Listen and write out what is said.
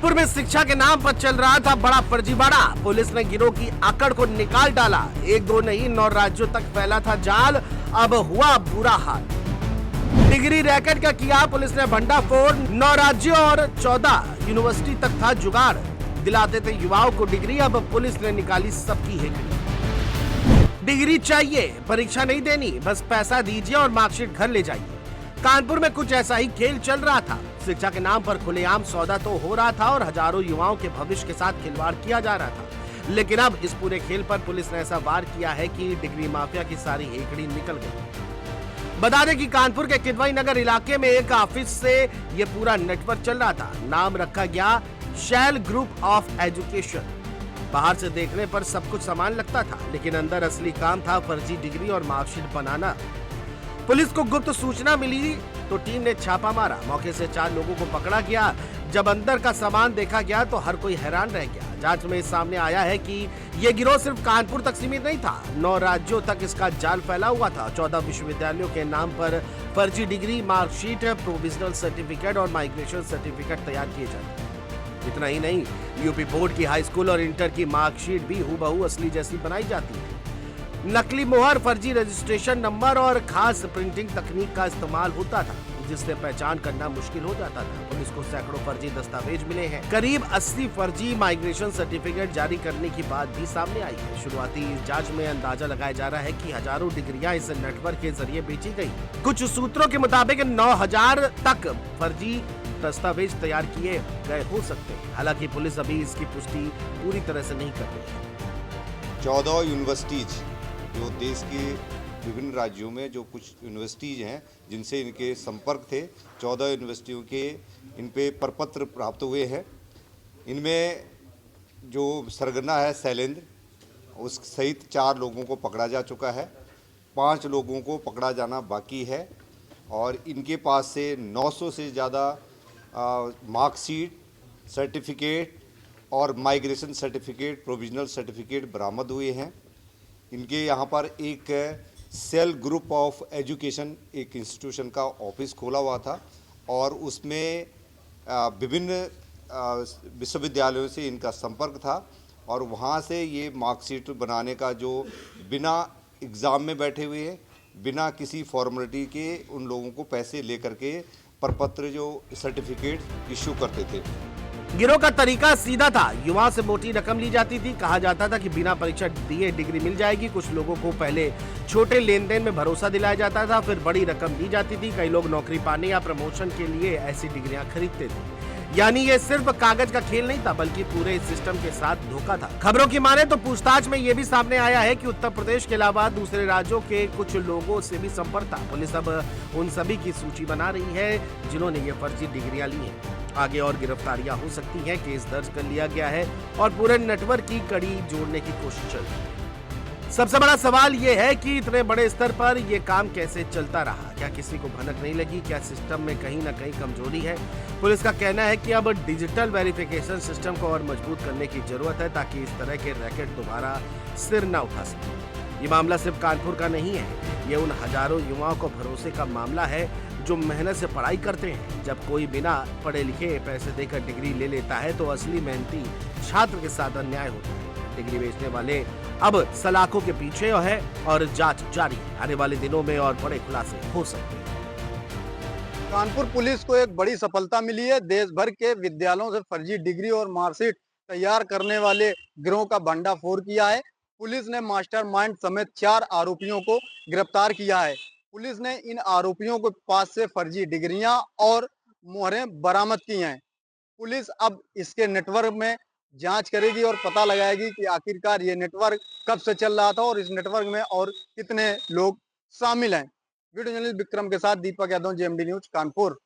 कानपुर में शिक्षा के नाम पर चल रहा था बड़ा फर्जीवाड़ा। पुलिस ने गिरोह की आकड़ को निकाल डाला। एक दो नहीं 9 राज्यों तक फैला था जाल। अब हुआ बुरा हाल। डिग्री रैकेट का किया पुलिस ने भंडाफोड़। 9 राज्यों और 14 यूनिवर्सिटी तक था जुगाड़। दिलाते थे युवाओं को डिग्री। अब पुलिस ने निकाली सबकी हेकड़ी। डिग्री चाहिए, परीक्षा नहीं देनी, बस पैसा दीजिए और मार्कशीट घर ले जाइए। कानपुर में कुछ ऐसा ही खेल चल रहा था। शिक्षा के नाम पर खुलेआम सौदा तो हो रहा था और हजारों युवाओं के भविष्य के साथ खिलवाड़ किया जा रहा था। लेकिन अब इस पूरे खेल पर पुलिस ने ऐसा वार किया है कि डिग्री माफिया की सारी हेकड़ी निकल गई। बता दें कि कानपुर के किदवई नगर इलाके में एक ऑफिस से ये पूरा नेटवर्क चल रहा था। नाम रखा गया शैल ग्रुप ऑफ एजुकेशन। बाहर से देखने पर सब कुछ समान लगता था, लेकिन अंदर असली काम था फर्जी डिग्री और मार्कशीट बनाना। पुलिस को गुप्त सूचना मिली तो टीम ने छापा मारा। मौके से 4 लोगों को पकड़ा गया। जब अंदर का सामान देखा गया तो हर कोई हैरान रह गया। जांच में सामने आया है कि ये गिरोह सिर्फ कानपुर तक सीमित नहीं था। 9 राज्यों तक इसका जाल फैला हुआ था। 14 विश्वविद्यालयों के नाम पर फर्जी डिग्री, मार्कशीट, प्रोविजनल सर्टिफिकेट और माइग्रेशन सर्टिफिकेट तैयार किए जाते। इतना ही नहीं, यूपी बोर्ड की हाई स्कूल और इंटर की मार्कशीट भी हूबहू असली जैसी बनाई जाती है। नकली मोहर, फर्जी रजिस्ट्रेशन नंबर और खास प्रिंटिंग तकनीक का इस्तेमाल होता था, जिससे पहचान करना मुश्किल हो जाता था। पुलिस को सैकड़ों फर्जी दस्तावेज मिले हैं। करीब 80 फर्जी माइग्रेशन सर्टिफिकेट जारी करने की बात भी सामने आई है। शुरुआती जांच में अंदाजा लगाया जा रहा है कि हजारों डिग्रियां इस नेटवर्क के जरिए बेची गई। कुछ सूत्रों के मुताबिक 9000 तक फर्जी दस्तावेज तैयार किए गए हो सकते हैं। हालांकि पुलिस अभी इसकी पुष्टि पूरी तरह से नहीं कर रही है। 14 यूनिवर्सिटीज जो देश के विभिन्न राज्यों में जो कुछ यूनिवर्सिटीज हैं जिनसे इनके संपर्क थे, 14 यूनिवर्सिटियों के इन पे प्रपत्र प्राप्त हुए हैं। इनमें जो सरगना है शैलेंद्र, उस सहित 4 लोगों को पकड़ा जा चुका है। 5 लोगों को पकड़ा जाना बाकी है और इनके पास से 900 से ज़्यादा मार्कशीट, सर्टिफिकेट और माइग्रेशन सर्टिफिकेट, प्रोविजनल सर्टिफिकेट बरामद हुए हैं। इनके यहाँ पर एक सेल ग्रुप ऑफ एजुकेशन, एक इंस्टीट्यूशन का ऑफिस खोला हुआ था और उसमें विभिन्न विश्वविद्यालयों से इनका संपर्क था और वहाँ से ये मार्कशीट बनाने का जो बिना एग्ज़ाम में बैठे हुए हैं, बिना किसी फॉर्मेलिटी के उन लोगों को पैसे लेकर के प्रपत्र जो सर्टिफिकेट इशू करते थे। गिरोह का तरीका सीधा था। युवाओं से मोटी रकम ली जाती थी। कहा जाता था कि बिना परीक्षा दिए डिग्री मिल जाएगी। कुछ लोगों को पहले छोटे लेन देन में भरोसा दिलाया जाता था, फिर बड़ी रकम दी जाती थी। कई लोग नौकरी पाने या प्रमोशन के लिए ऐसी डिग्रियां खरीदते थे। यानी ये सिर्फ कागज का खेल नहीं था, बल्कि पूरे सिस्टम के साथ धोखा था। खबरों की माने तो पूछताछ में ये भी सामने आया है कि उत्तर प्रदेश के अलावा दूसरे राज्यों के कुछ लोगों से भी संपर्क था। पुलिस अब उन सभी की सूची बना रही है जिन्होंने ये फर्जी डिग्रियां ली हैं। आगे और गिरफ्तारियां हो सकती हैं। केस दर्ज कर लिया गया है और पूरे नेटवर्क की कड़ी जोड़ने की कोशिश चल रही है। सबसे बड़ा सवाल ये है कि इतने बड़े स्तर पर ये काम कैसे चलता रहा? क्या किसी को भनक नहीं लगी? क्या सिस्टम में कहीं ना कहीं कमजोरी है? पुलिस का कहना है कि अब डिजिटल वेरिफिकेशन सिस्टम को और मजबूत करने की जरूरत है, ताकि इस तरह के रैकेट दोबारा सिर न उठा सके। ये मामला सिर्फ कानपुर का नहीं है, ये उन हजारों युवाओं को भरोसे का मामला है जो मेहनत से पढ़ाई करते हैं। जब कोई बिना पढ़े लिखे पैसे देकर डिग्री ले लेता है तो असली मेहनती छात्र के साथ अन्याय होता है। डिग्री बेचने वाले अब सलाखों के पीछे है और जांच जारी है। आने वाले दिनों में और बड़े खुलासे हो सकते हैं। कानपुर पुलिस को एक बड़ी सफलता मिली है। देश भर के विद्यालयों से फर्जी डिग्री और मार्कशीट तैयार करने वाले गिरोह का भंडाफोड़ किया है। पुलिस ने मास्टरमाइंड समेत 4 आरोपियों को गिरफ्तार किया है। पुलिस ने इन आरोपियों के पास से फर्जी डिग्रियां और मोहरें बरामद की हैं। पुलिस अब इसके नेटवर्क में जांच करेगी और पता लगाएगी कि आखिरकार ये नेटवर्क कब से चल रहा था और इस नेटवर्क में और कितने लोग शामिल हैं। वीडियो जर्नलिस्ट विक्रम के साथ दीपक यादव, जेएमडी न्यूज, कानपुर।